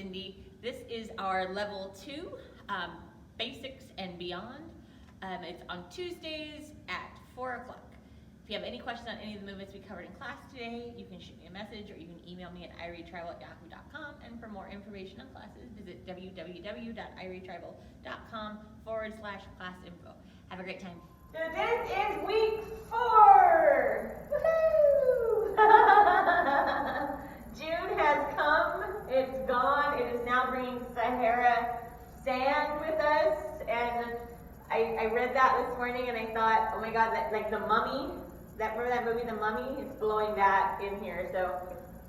Cindy. This is our level 2, basics and beyond. It's on Tuesdays at 4 o'clock. If you have any questions on any of the movements we covered in class today, you can shoot me a message or you can email me at iretribal@yahoo.com. And for more information on classes, visit www.iretribal.com/class info. Have a great time. So this is week 4. Woohoo! June has come, it's gone, it is now bringing Sahara sand with us, and I read that this morning and I thought, oh my god, that like the Mummy, remember that movie The Mummy? It's blowing that in here, so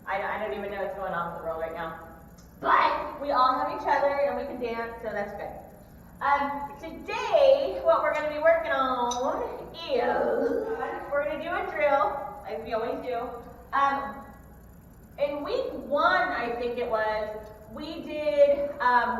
I don't even know what's going on with the world right now. But we all have each other and we can dance, so that's good. Today, what we're going to be working on is, we're going to do a drill, like we always do. In week 1, I think it was, we did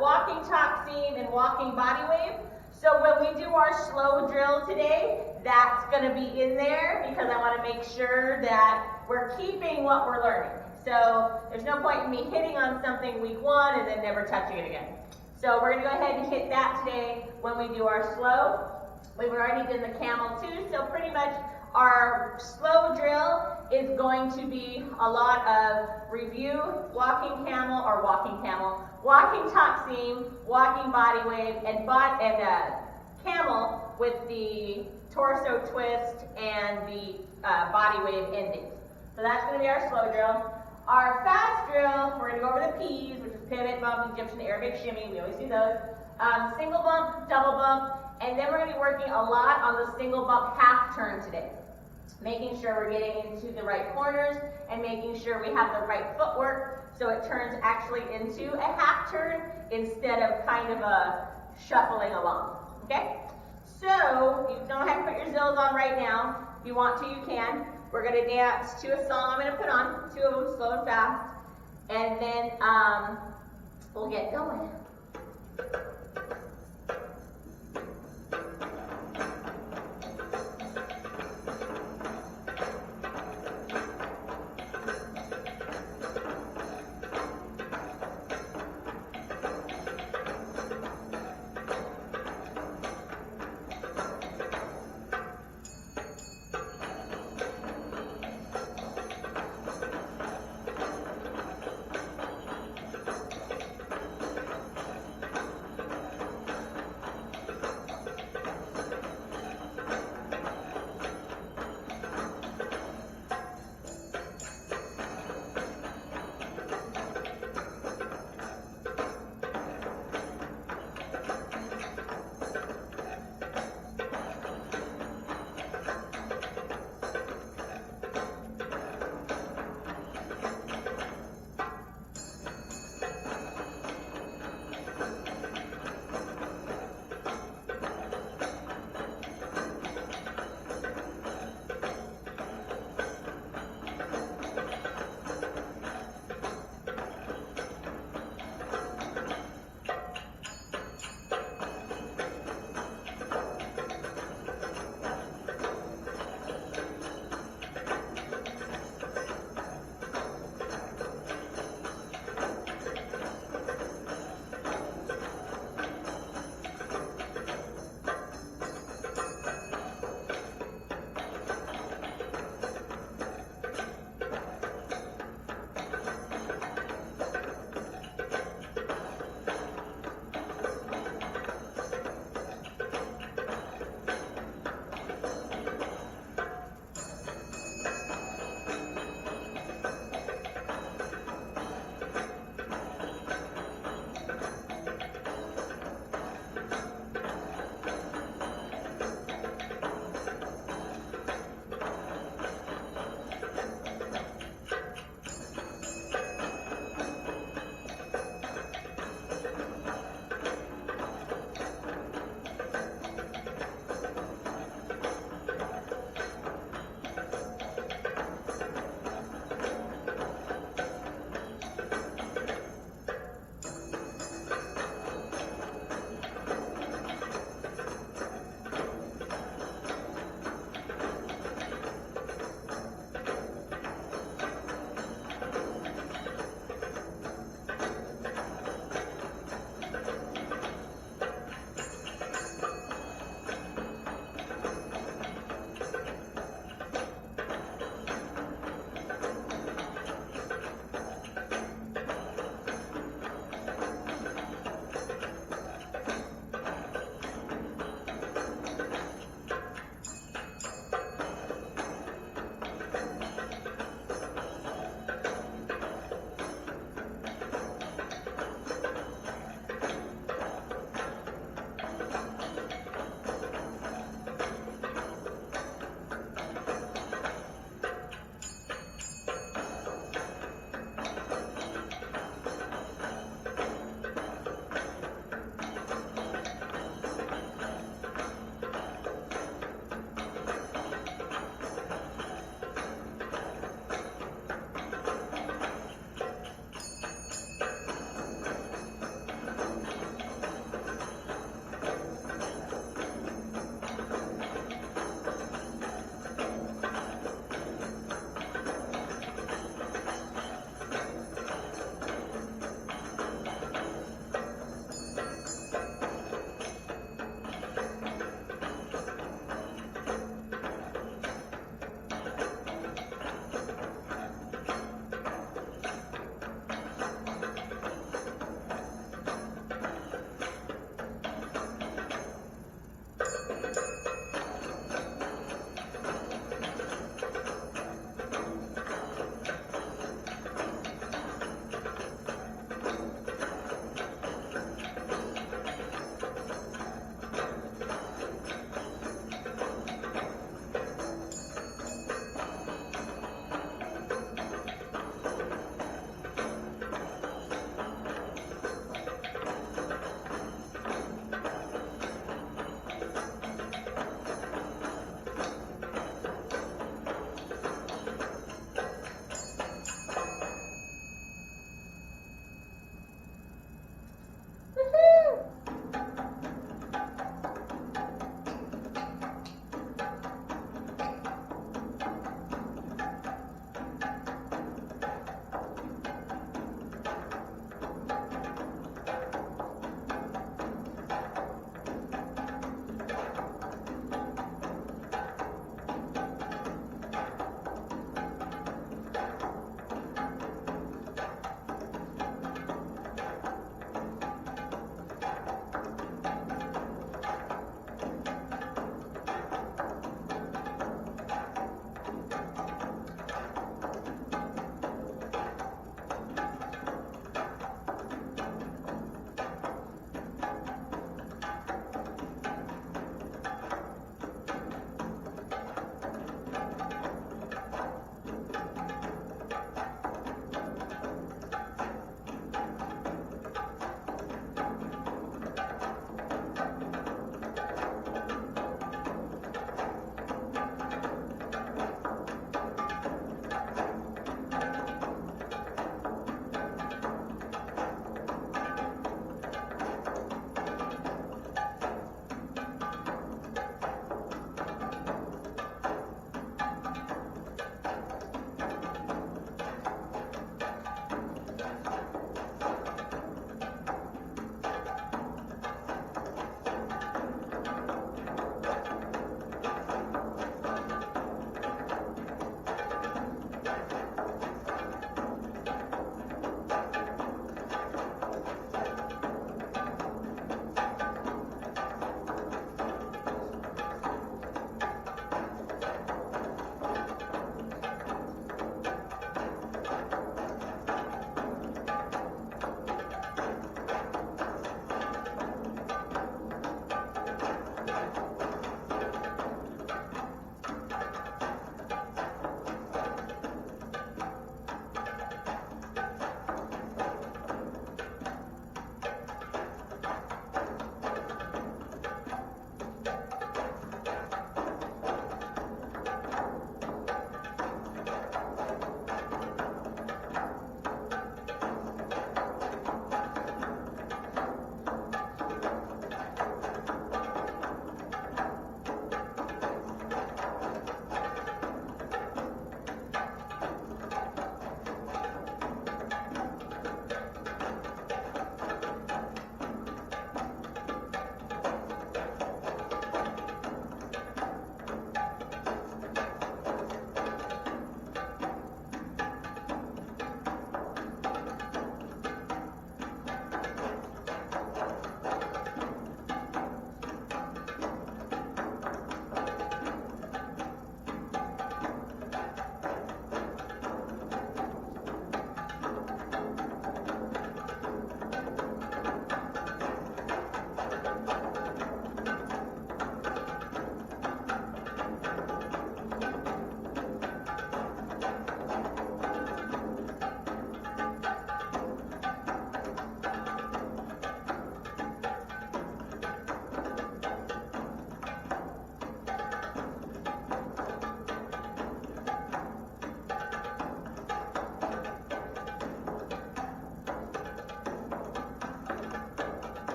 walking top seam and walking body wave. So when we do our slow drill today, that's going to be in there because I want to make sure that we're keeping what we're learning. So there's no point in me hitting on something week 1 and then never touching it again. So we're going to go ahead and hit that today when we do our slow. We've already done the camel too, so pretty much our slow drill is going to be a lot of review, walking camel, walking top seam, walking body wave, and camel with the torso twist and the body wave endings. So that's going to be our slow drill. Our fast drill, we're going to go over the P's, which is pivot, bump, Egyptian, Arabic shimmy. We always do those. Single bump, double bump, and then we're going to be working a lot on the single bump half turn today. Making sure we're getting into the right corners and making sure we have the right footwork so it turns actually into a half turn instead of kind of a shuffling along. Okay? So, you don't have to put your zills on right now. If you want to, you can. We're going to dance to a song I'm going to put on, 2 of them, slow and fast, and then we'll get going.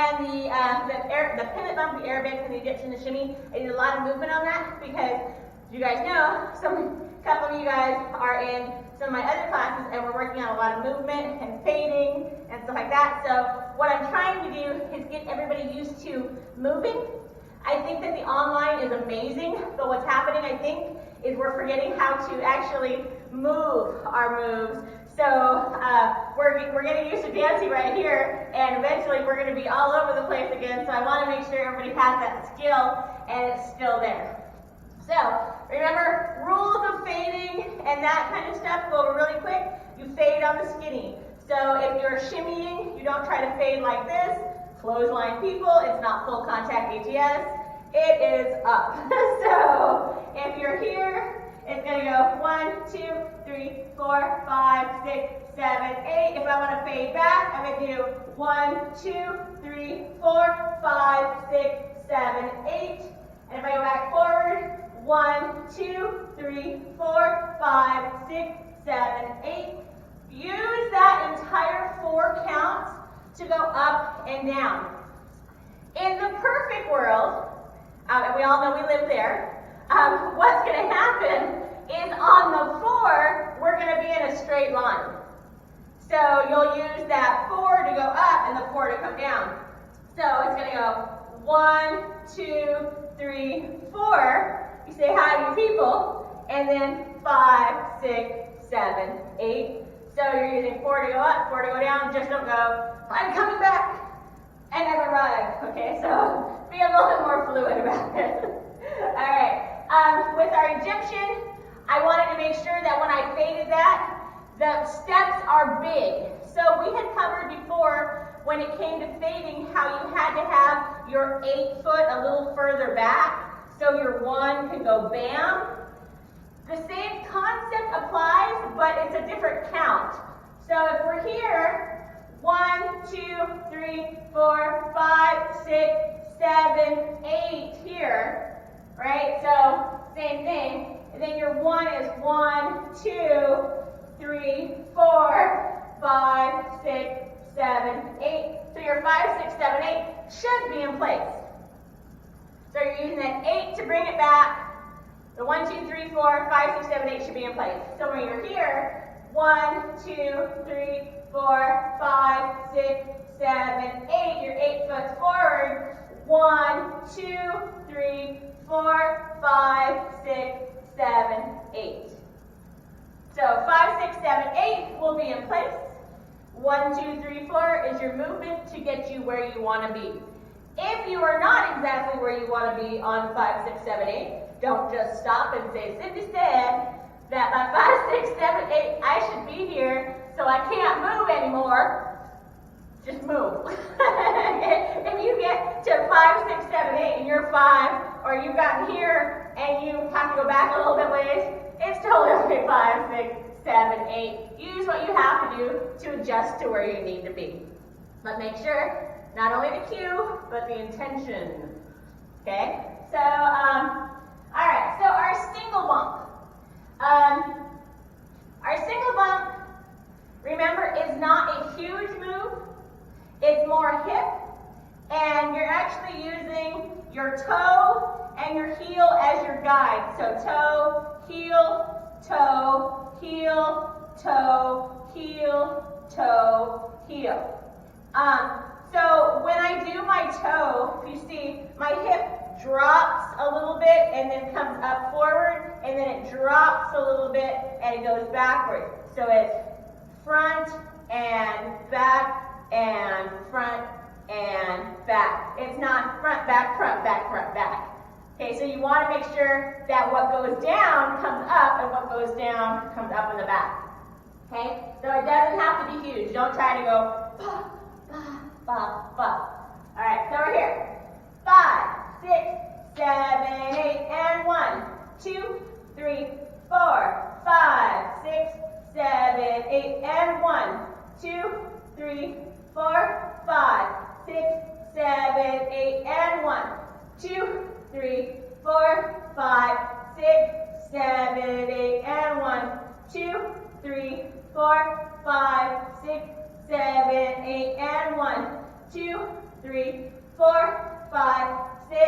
And the pivot bump, the Arabic, and the Egyptian, the shimmy, I did a lot of movement on that because you guys know, a couple of you guys are in some of my other classes and we're working on a lot of movement and fading and stuff like that. So what I'm trying to do is get everybody used to moving. I think that the online is amazing, but what's happening, I think, is we're forgetting how to actually move our moves. So we're getting used to dancing right here, and eventually we're going to be all over the place again. So I want to make sure everybody has that skill and it's still there. So remember, rules of fading and that kind of stuff, go over really quick. You fade on the skinny. So if you're shimmying, you don't try to fade like this. Clothesline people, it's not full contact ATS. It is up. So if you're here, it's going to go 1, 2, 3, 4, 5, 6, 7, 8. If I want to fade back, I'm going to do 1, 2, 3, 4, 5, 6, 7, 8. And if I go back forward, 1, 2, 3, 4, 5, 6, 7, 8. Use that entire 4 counts to go up and down. In the perfect world, and we all know we live there, what's going to happen is on the 4, we're going to be in a straight line. So you'll use that 4 to go up and the 4 to come down. So it's going to go 1, 2, 3, 4. You say hi to your people, and then 5, 6, 7, 8. So you're using 4 to go up, 4 to go down. Just don't go, I'm coming back, and never arrive. Okay, so be a little bit more fluid about it. All right. With our Egyptian, I wanted to make sure that when I faded that, the steps are big. So we had covered before when it came to fading how you had to have your 8 foot a little further back. So your 1 can go bam. The same concept applies, but it's a different count. So if we're here, 1, 2, 3, 4, 5, 6, 7, 8 here, right? So same thing. And then your 1 is 1, 2, 3, 4, 5, 6, 7, 8. So your 5, 6, 7, 8 should be in place. So you're using that 8 to bring it back. The 1, 2, 3, 4, 5, 6, 7, 8 should be in place. So when you're here, 1, 2, 3, 4, 5, 6, 7, 8. Your 8 foot forward. 1, 2, 3, 4, 5, 6, 7, 8. So 5, 6, 7, 8 will be in place. 1, 2, 3, 4 is your movement to get you where you want to be. If you are not exactly where you want to be on 5, 6, 7, 8, don't just stop and say, Cindy said that by 5, 6, 7, 8, I should be here, so I can't move anymore. Just move. If you get to 5, 6, 7, 8 and you're 5, or you've gotten here and you have to go back a little bit ways, it's totally okay. 5, 6, 7, 8. Use what you have to do to adjust to where you need to be. But make sure, not only the cue, but the intention. Okay? So, all right, so our single bump. Our single bump, remember, is not a huge move. It's more hip, and you're actually using your toe and your heel as your guide. So toe, heel, toe, heel, toe, heel, toe, heel. So when I do my toe, you see my hip drops a little bit and then comes up forward, and then it drops a little bit and it goes backward. So it's front and back and front and back. It's not front, back, front, back, front, back. Okay, so you want to make sure that what goes down comes up and what goes down comes up in the back. Okay, so it doesn't have to be huge. Don't try to go ba, ba, ba, ba. All right, so we're here. 5, 6, 7, 8, and 1, 2, 3, 4, 5, 6, 7, 8, and 1, 2, 3, 4, 5, 6, 7, 8, and 1, 2, 3, 4, 5, 6, 7, 8, and 1, 2, 3, 4, 5, 6, 7, 8, and 1, 2, 3, 4, 5, 6,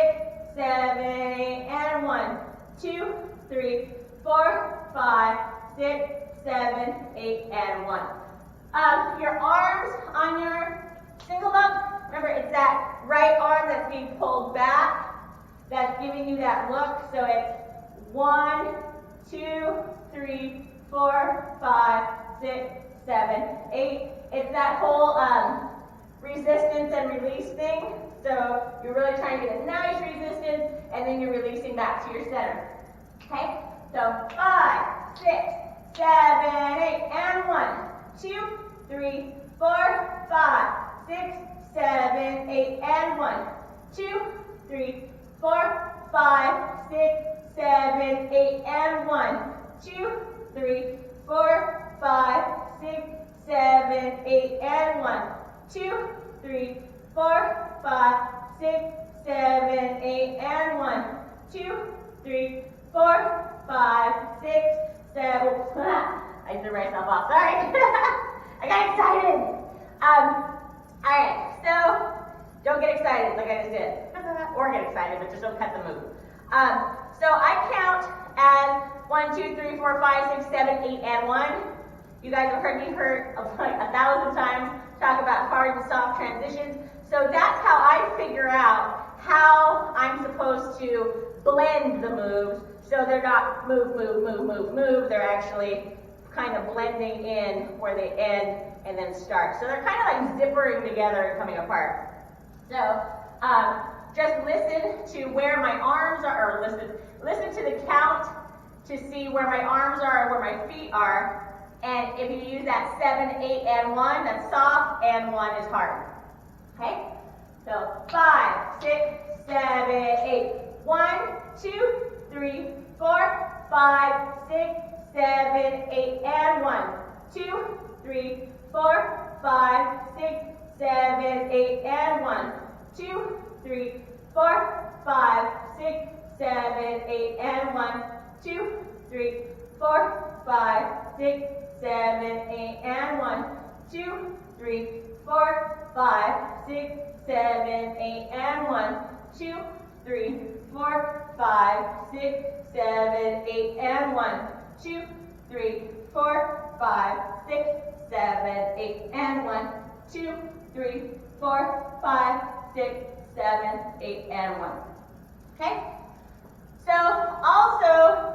7, 8, and 1, 2, 3, 4, 5, 6, 7, 8, and 1. Your arms on your single bump, remember it's that right arm that's being pulled back, that's giving you that look. So it's 1, 2, 3, 4, 5, 6, 7, 8. It's that whole resistance and release thing. So you're really trying to get a nice resistance, and then you're releasing back to your center. Okay? So 5, 6, 7, 8, and 1, 2, 3, 4, 5, 6, 7, 8, and 1, 2, 3, 4, 5, 6, 7, 8, and 1, 2, 3, 4, 5, 6, 7, 8, and 1, 2, 3, 4, 5, 6, 7, 8, and 1, 2, 3, 4, 5, 6, 7. I threw myself off. Sorry. I got excited. Alright, so don't get excited like I just did. Or get excited, but just don't cut the move. So I count as 1, 2, 3, 4, 5, 6, 7, 8, and 1. You guys have heard me like 1,000 times talk about hard and soft transitions. So that's how I figure out how I'm supposed to blend the moves so they're not move, move, move, move, move. They're actually kind of blending in where they end and then start. So they're kind of like zippering together and coming apart. So just listen to where my arms are, or listen to the count to see where my arms are or where my feet are. And if you use that 7, 8, and 1, that's soft, and 1 is hard. Okay? So 5, 6, 7, 8. 1, 2, 3, 4, 5, 6, 7, 8, and 1, 2, 3, 4, 5, 6, 7, 8, and 1, 2, 3, 4, 5, 6, 7, 8, and 1, 2, 3, 4, 5, 6, 7, 8, and 1, 2, 3, 4, 5, 6, 7, 8, and 1, 2, 3, 4, 5, 6, 7, 8, and 1, 2, 3, 4, 5, 6, 7, 8, and 1, 2, 3, 4, 5, 6, 7, 8, and 1. Okay? So also,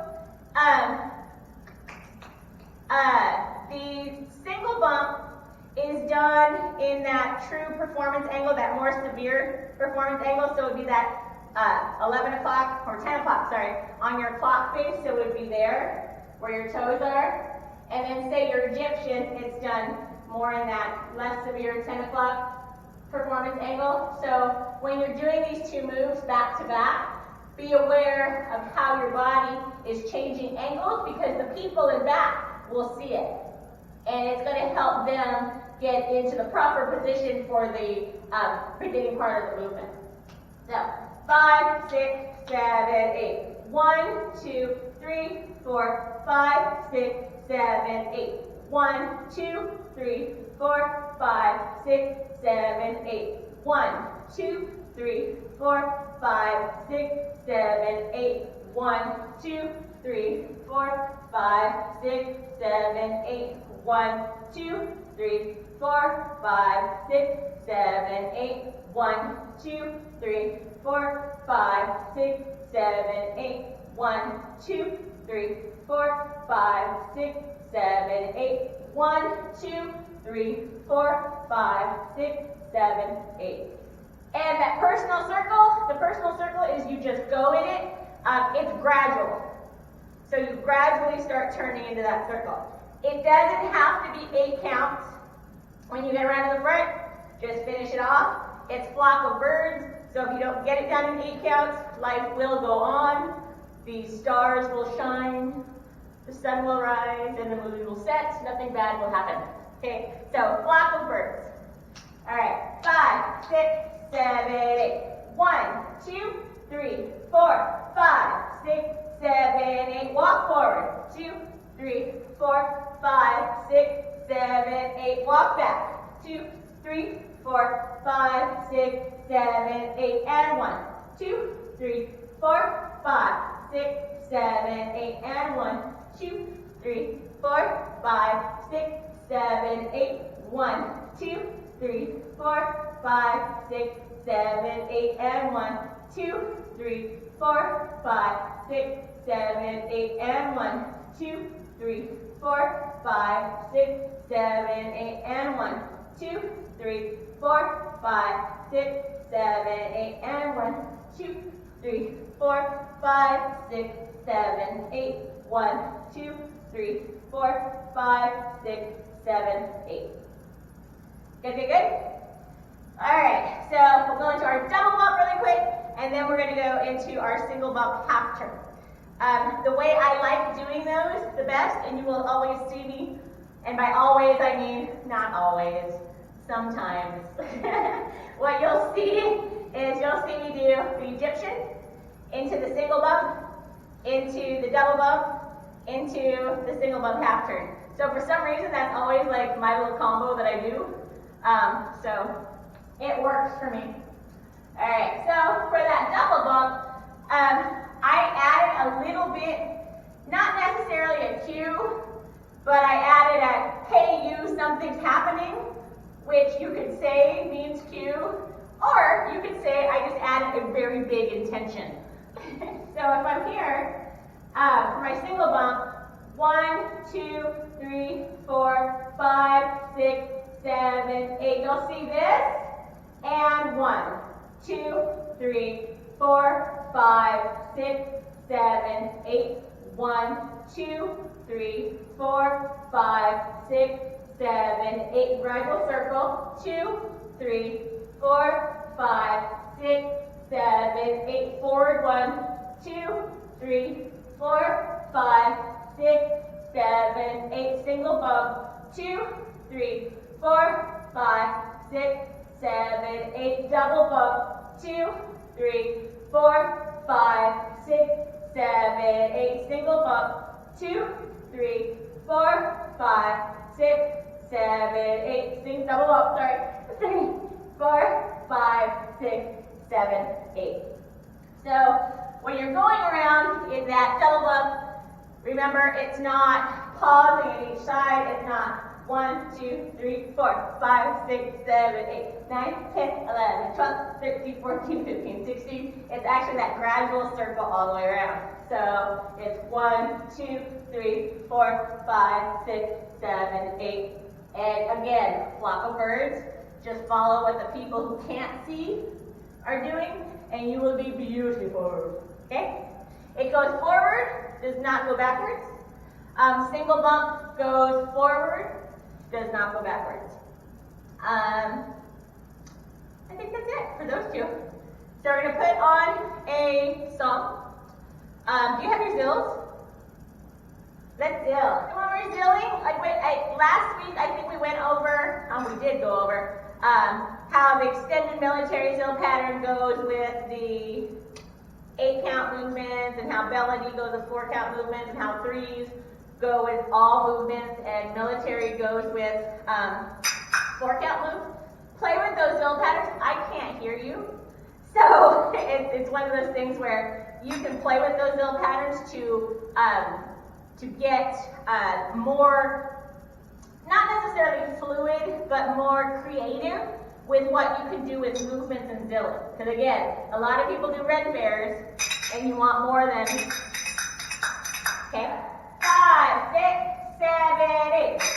the single bump is done in that true performance angle, that more severe performance angle. So it would be that 11 o'clock, or 10 o'clock, sorry, on your clock face. So it would be there where your toes are. And then say you're Egyptian, it's done more in that less severe 10 o'clock performance angle. So when you're doing these two moves back to back, be aware of how your body is changing angles, because the people in back will see it. And it's going to help them get into the proper position for the beginning part of the movement. So 5, 6, 7, 8. 1, 2, 3, 4, 5, 6, 7, 8. 1, 2, 3, 4, 5, 6, 7, 8. 1, 2, 3, 4, 5, 6, 7, 8. 1, 2, 3, 4, 5, 6, 7, 8. 1, 2, 3, 4, 5, 6, 7, 8. 1, 2, 3, 4, 5, 6, 7, 8. 1, 2, 3, 4, 5, 6, 7, 8. 1, 2, 3, 4, 5, 6, 7, 8. And that personal circle, the personal circle is you just go in it. It's gradual. So you gradually start turning into that circle. It doesn't have to be 8 counts. When you get around to the front, just finish it off. It's flock of birds, so if you don't get it done in 8 counts, life will go on. The stars will shine, the sun will rise, and the moon will set. Nothing bad will happen. Okay, so flock of birds. All right, 5, 6, 7, 8. 1, 2, 3, 4, 5, 6, 7, 8. Walk forward. 2, 3, 4, 5, 6, 7, 8. Walk back. 2, 3, 4, 5, 6, 7, 8, and 1, 2, 3, 4, 5, 6, 7, 8, and 1, 2, 3, 4, 5, 6, 7, 8, 1, 2, 3, 4, 5, 6, 7, 8, and 1, 2, 3, 4, 5, 6, 7, 8, and 1, 2, 3, 4, 5, 6, 7, 8, and 1, 2, 3, 4, 5, 6, 7, 8, and 1, 2, 3, 4, 5, 6, 7, 8, 1, 2, 3, 4, 5, 6, 7, 8. Good, good, good? Alright, so we'll go into our double bump really quick, and then we're going to go into our single bump half turn. The way I like doing those the best, and you will always see me, and by always I mean not always, sometimes. What you'll see is you'll see me do the Egyptian, into the single bump, into the double bump, into the single bump half turn. So for some reason that's always like my little combo that I do. So it works for me. Alright, so for that double bump, I added a little bit, not necessarily a cue, but I added a hey you, something's happening, which you could say means cue, or you could say I just added a very big intention. So if I'm here, for my single bump, 1, 2, 3, 4, 5, 6, 7, 8. You'll see this, and 1, 2, 3, 4, 5, 6, 7, 8. 1, 2, 3, 4, 5, 6, 7, 8. Gradual circle. 2, 3, 4, 5, 6, 7, 8. Forward. 1, 2, 3, 4, 5, 6, 7, 8. Single bump. 2, 3, 4, 5, 6, 7, 8. Double bump. 2, 3, 4, 5, 6, 7, 8. Single bump. 2, 3, 4, 5, 6, 7, 8. Sing double bump. Sorry. 3, 4, 5, 6, 7, 8. So when you're going around in that double bump, remember it's not pausing at each side. It's not 1, 2, 3, 4, 5, 6, 7, 8, 9, 10, 11, 12, 13, 14, 15, 16. It's actually that gradual circle all the way around. So it's 1, 2, 3, 4, 5, 6, 7, 8. And again, flock of birds. Just follow what the people who can't see are doing, and you will be beautiful. Okay? It goes forward, does not go backwards. Single bump goes forward, does not go backwards. I think that's it for those two. So we're going to put on a song. Do you have your zills? Let's zill. And when we're zilling, last week I think we went over, we did go over, how the extended military zill pattern goes with the 8-count movements, and how Melody goes with 4-count movements, and how 3s go with all movements, and military goes with 4-count moves. Play with those zill patterns. I can't hear you. So it's one of those things where you can play with those zill patterns to get more, not necessarily fluid, but more creative with what you can do with movements and zilling. Because again, a lot of people do red bears, and you want more than, okay? 5, 6, 7, 8.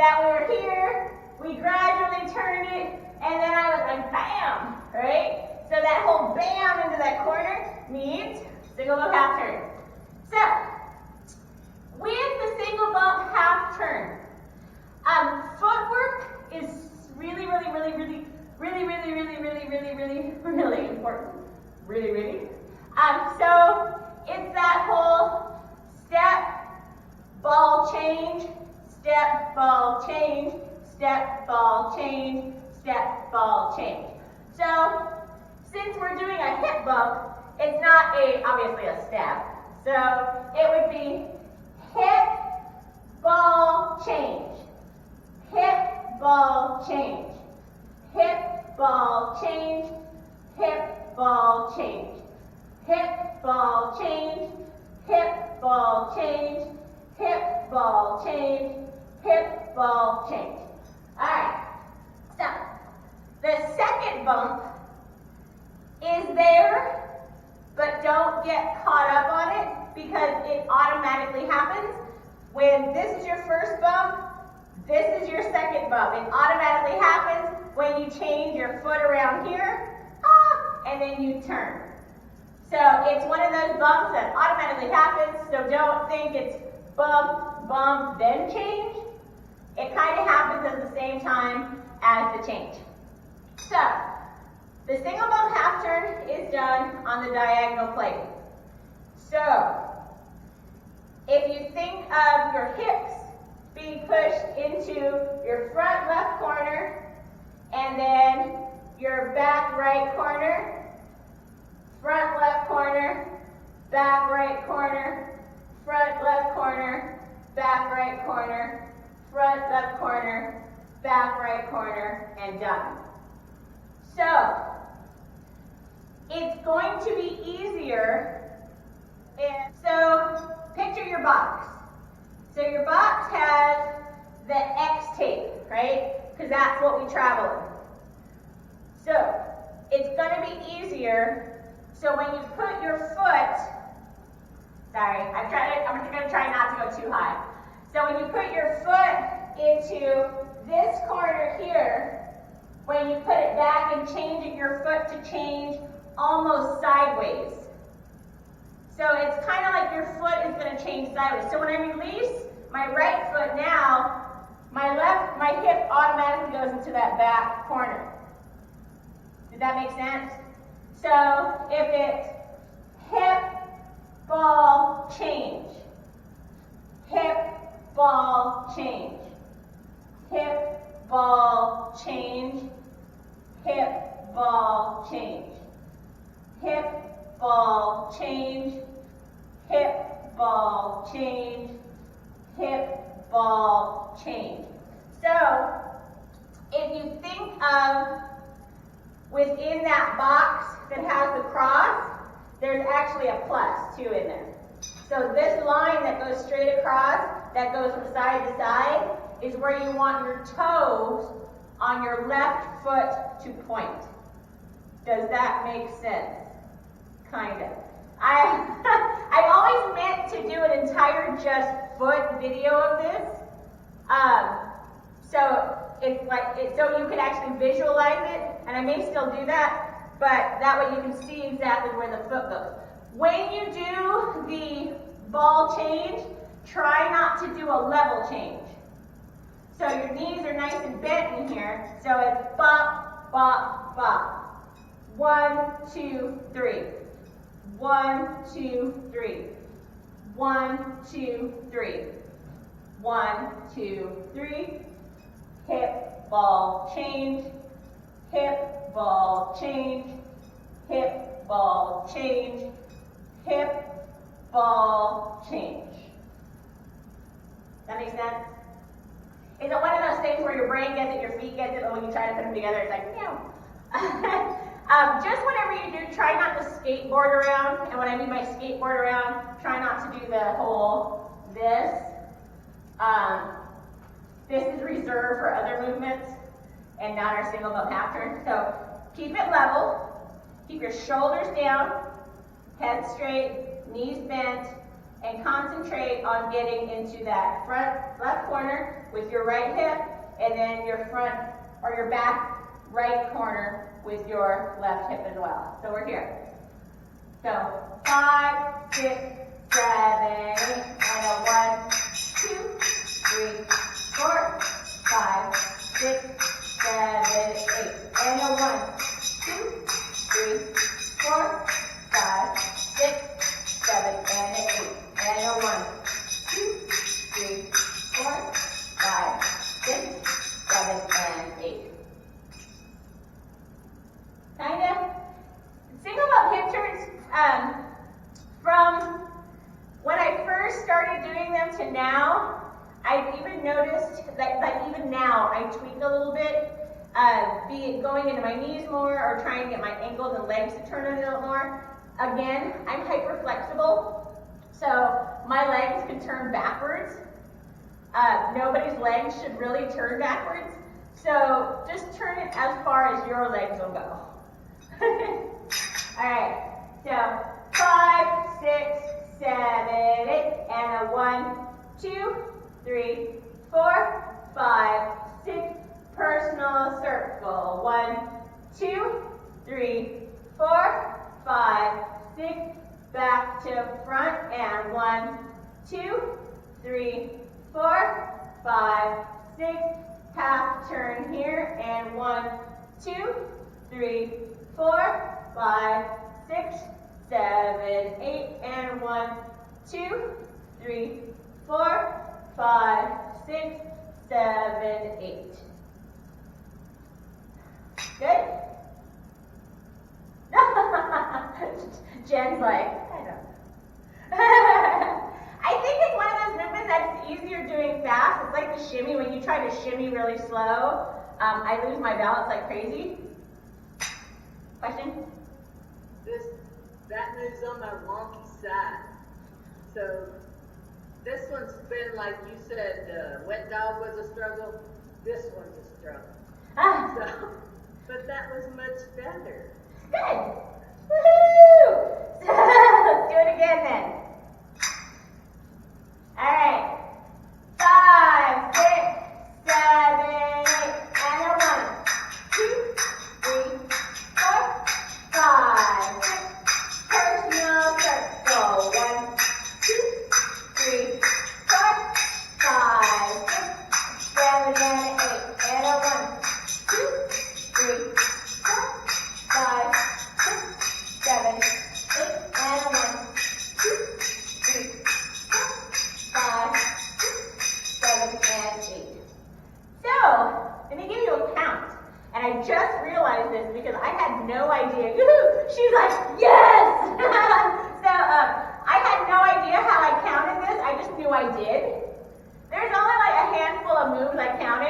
that we were here, we gradually turned it, and then I was like, bam, right? So that whole bam into that corner means single bump half turn. So, with the single bump half turn, footwork is really important. Really. So it's that whole step, ball change, step, ball change, step, ball change, step, ball change. So since we're doing a hip bump, it's not obviously a step. So it would be hip, ball, change. Hip, ball, change. Hip, ball, change. Hip, ball, change. Hip, ball, change. Hip, ball, change. Hip, ball, change. Hip, ball, change. All right. So the second bump is there, but don't get caught up on it because it automatically happens. When this is your first bump, this is your second bump. It automatically happens when you change your foot around here, and then you turn. So it's one of those bumps that automatically happens, so don't think it's bump, bump, then change. It kind of happens at the same time as the change. So, the single bump half turn is done on the diagonal plate. So, if you think of your hips being pushed into your front left corner, and then your back right corner, front left corner, back right corner, front left corner, back right corner, front left corner, back right corner, and done. So, it's going to be easier. And so, picture your box. So your box has the X tape, right? Because that's what we travel in. So, it's going to be easier. So when you put your foot, I'm just going to try not to go too high. So when you put your foot into this corner here, when you put it back and change it, your foot to change almost sideways. So it's kind of like your foot is going to change sideways. So when I release my right foot now, my hip automatically goes into that back corner. Did that make sense? So if it's hip, ball, change. Hip, ball, change. Hip, ball, change. Hip, ball, change. Hip, ball, change. Hip, ball, change. Hip, ball, change. So, if you think of within that box that has the cross, there's actually a plus too in there. So this line that goes straight across, that goes from side to side, is where you want your toes on your left foot to point. Does that make sense? Kind of. I always meant to do an entire just foot video of this. So it's like so you could actually visualize it, and I may still do that, but that way you can see exactly where the foot goes. When you do the ball change, try not to do a level change. So your knees are nice and bent in here, so it's bop, bop, bop. 1, 2, 3. 1, 2, 3. 1, 2, 3. 1, 2, 3. Hip, ball, change. Hip, ball, change. Hip, ball, change. Hip, ball, change. That makes sense? Is it one of those things where your brain gets it, your feet gets it, but when you try to put them together, it's like, no. Just whenever you do, try not to skateboard around. And when I do my skateboard around, try not to do the whole this. This is reserved for other movements and not our single bump half turn. So keep it level. Keep your shoulders down, head straight, knees bent, and concentrate on getting into that front left corner with your right hip, and then your front or your back right corner with your left hip as well. So we're here. So 5, 6, 7, 8, and a 1, 2, 3, 4, 5, 6, 7, 8, and a 1, 2, 3, 4, 5, 6, 7, and an 8, and a 1, 2, 3, 4, 5, 6, 7, and 8. Kinda. Single up hip turns, from when I first started doing them to now, I've even noticed that, like even now, I tweak a little bit, be it going into my knees more or trying to get my ankles and legs to turn a little more. Again, I'm hyper flexible, so my legs can turn backwards. Nobody's legs should really turn backwards, so just turn it as far as your legs will go. Alright, so 5, 6, 7, 8, and a 1, 2, 3, 4, 5, 6, personal circle. 1, 2, 3, 4, 5, 6, back to front, and 1, 2, 3, 4, 5, 6, half turn here, and 1, 2, 3, 4, 5, 6, 7, 8, and 1, 2, 3, 4, 5, 6, 7, 8. Good? Jen's like, I don't know. I think it's one of those movements that's easier doing fast. It's like the shimmy. When you try to shimmy really slow, I lose my balance like crazy. Question? That moves on my wonky side. So this one's been, like you said, wet dog was a struggle. This one's a struggle. Ah. So, but that was much better. Good. Woohoo! Let's do it again then. All right. 5, 6, 7, 8, and a 1, 2, 3, 4, 5, 6. Personal circle. 1, 2, 3, 4, 5, 6, 7, and 8, and a 1, 2, 3, 4, 5, 6, 7, 8, and a 1, 2, 3, 4, 5, 6, 7, and 8. So, let me give you a count. And I just realized this because I had no idea. Yoo-hoo! She's like, yes! So, I had no idea how I counted this. I just knew I did. There's only like a handful of moves I count.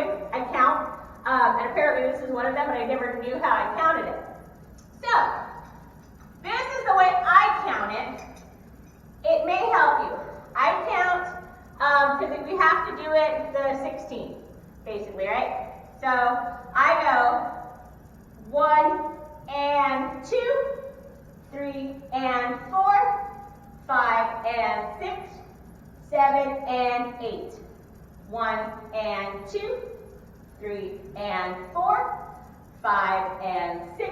And apparently this is one of them, but I never knew how I counted it. So, this is the way I count it. It may help you. I count, because we have to do it the 16, basically, right? So, I go 1 and 2, 3 and 4, 5 and 6, 7 and 8. 1 and 2, 3 and 4, 5 and 6,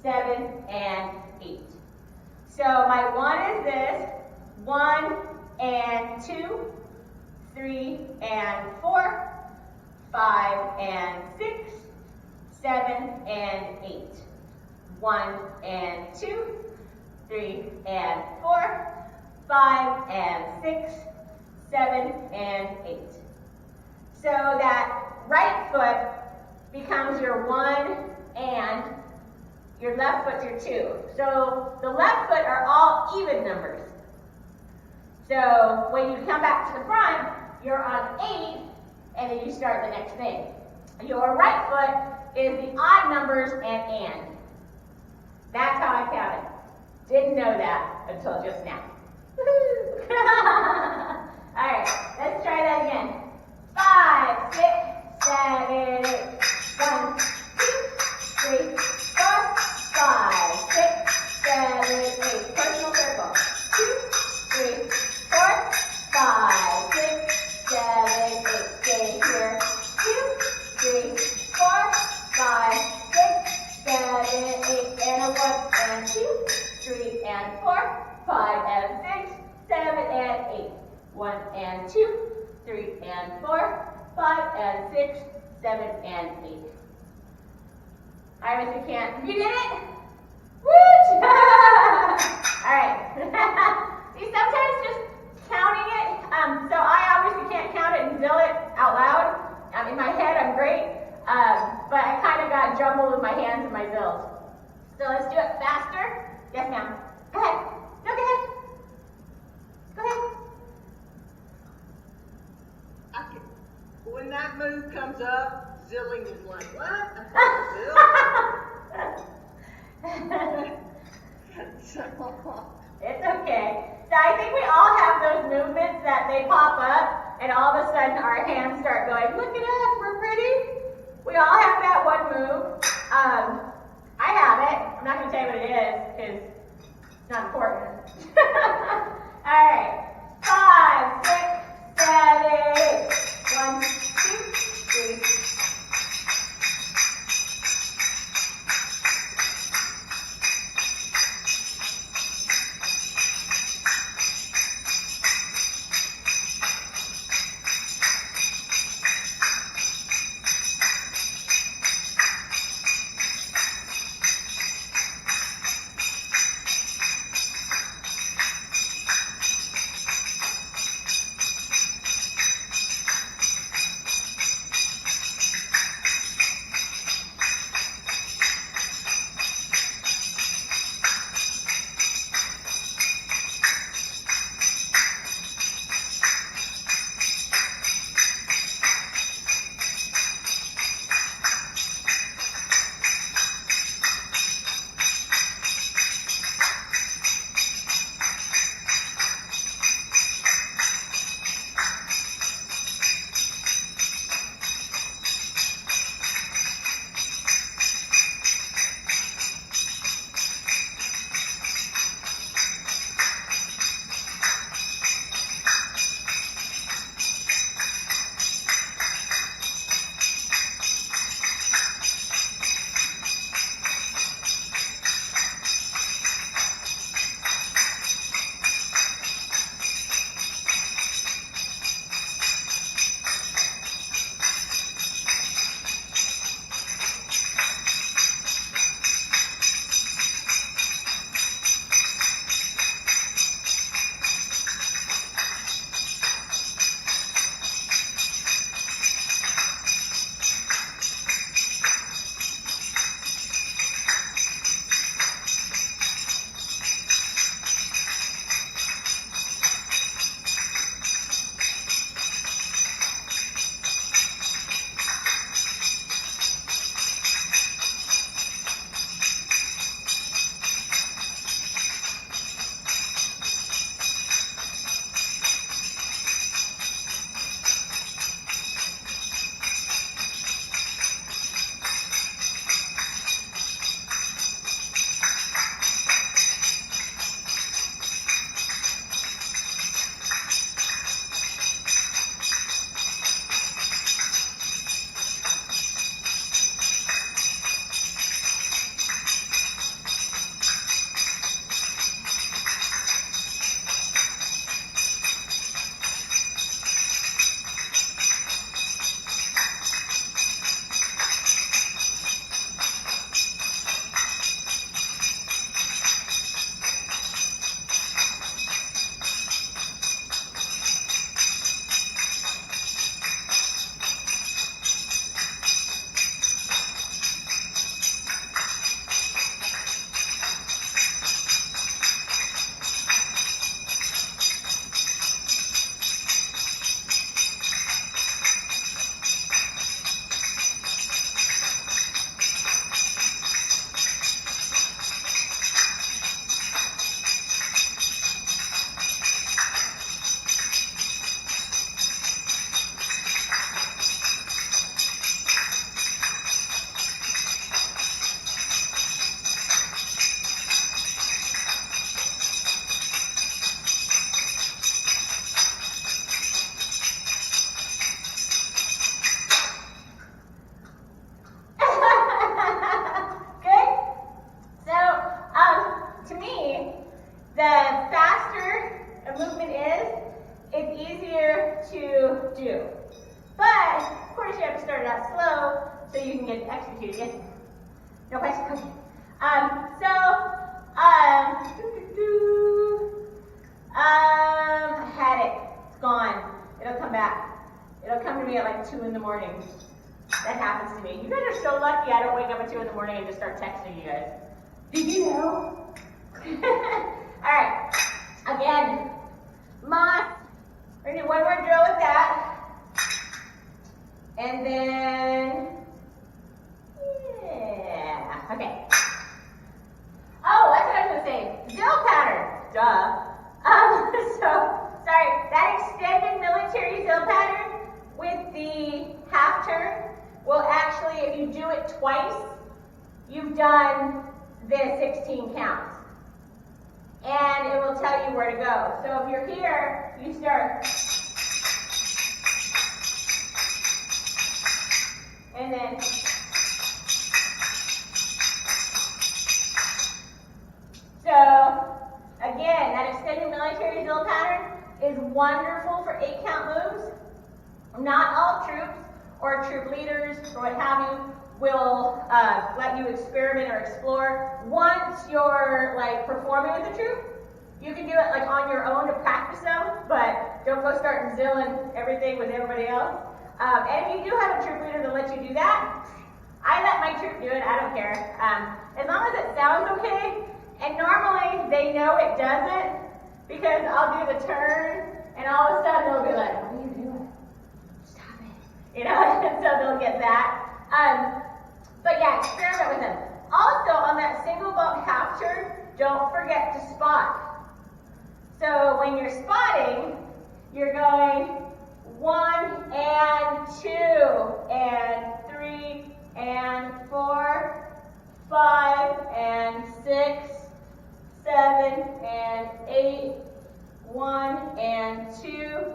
7 and 8. So my 1 is this, 1 and 2, 3 and 4, 5 and 6, 7 and 8. 1 and 2, 3 and 4, 5 and 6, 7 and 8. So that right foot becomes your 1 and your left foot's your 2. So the left foot are all even numbers. So when you come back to the front, you're on 8, and then you start the next thing. Your right foot is the odd numbers and. That's how I count it. Didn't know that until just now. All right, let's try that again. 5, 6, 7, 8. 1, 2, 3, 4, 5, 6, 7, 8. Personal circle. 2, 3, and 2, 3 and 4, 5 and 6, 7 and 8. All right, Mr. Kent, you did it? Woo! All right. See, sometimes just counting it, so I obviously can't count it and zill it out loud. In my head, I'm great, but I kind of got jumbled with my hands and my zills. So let's do it faster. Yes, ma'am. Go ahead. No, go ahead. Go ahead. When that move comes up, zilling is like, what? It's okay. So I think we all have those movements that they pop up and all of a sudden our hands start going, look at us, we're pretty. We all have that one move. I have it. I'm not going to tell you what it is because it's not important. All right. 5, 6, 7, 8. 1, 2, 3. 2. But, of course, you have to start it out slow so you can get executed. Yes? No question? Okay. Had it. It's gone. It'll come back. It'll come to me at like 2 in the morning. That happens to me. You guys are so lucky I don't wake up at 2 in the morning and just start texting you guys. Did you know? Alright. Again. Moss. We're going to do one more drill with that. And then, yeah. Okay. Oh, that's what I was going to say. Drill pattern. Duh. Sorry, that extended military drill pattern with the half turn will actually, if you do it twice, you've done the 16 counts. And it will tell you where to go. So if you're here, you start. And then. So, again, that extended military drill pattern is wonderful for 8-count moves. Not all troops or troop leaders or what have you will let you experiment or explore. Once you're like performing with the troop, you can do it like on your own to practice them, but don't go start zilling everything with everybody else. And if you do have a troop leader to let you do that, I let my troop do it, I don't care. As long as it sounds okay, and normally they know it doesn't, because I'll do the turn, and all of a sudden they'll be like, what are you doing? Stop it. You know, and so they'll get that. But yeah, experiment with them. Also, on that single bump half turn, don't forget to spot. So when you're spotting, you're going 1 and 2 and 3 and 4, 5 and 6, 7 and 8, 1 and 2,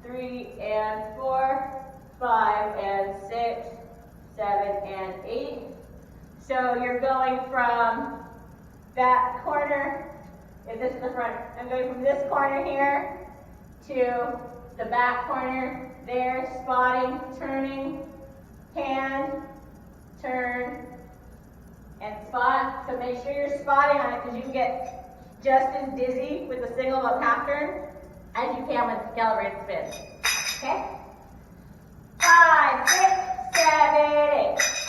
3 and 4, 5 and 6, 7 and 8. So you're going from that corner, if this is the front, I'm going from this corner here to the back corner there, spotting, turning, hand, turn, and spot. So make sure you're spotting on it because you can get just as dizzy with the single up half turn as you can with calibrated spin. Okay? 5, 6, 7, 8.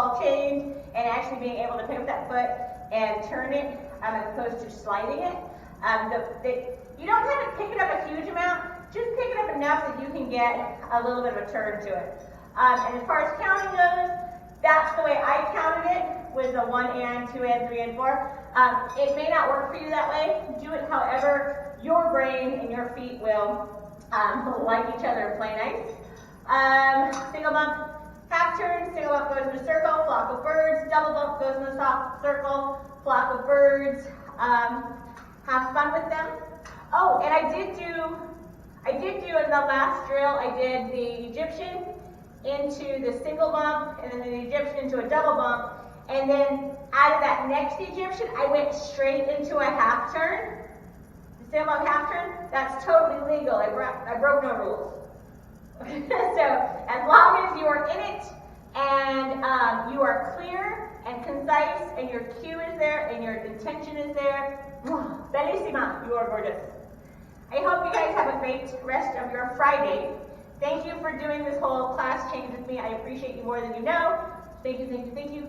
ball change and actually being able to pick up that foot and turn it as opposed to sliding it. You don't have to pick it up a huge amount, just pick it up enough that you can get a little bit of a turn to it. And as far as counting goes, that's the way I counted it, with the 1 and 2 and 3 and 4. It may not work for you that way. Do it however your brain and your feet will like each other and play nice. Single bump, half turn, single bump goes in a circle, flock of birds, double bump goes in a soft circle, flock of birds. Have fun with them. Oh, and I did do in the last drill, I did the Egyptian into the single bump, and then the Egyptian into a double bump, and then out of that next Egyptian, I went straight into a half turn. The single bump half turn, that's totally legal. I broke no rules. So as long as you are in it, and you are clear and concise, and your cue is there, and your intention is there, bellissima, you are gorgeous. I hope you guys have a great rest of your Friday. Thank you for doing this whole class change with me. I appreciate you more than you know. Thank you, thank you, thank you.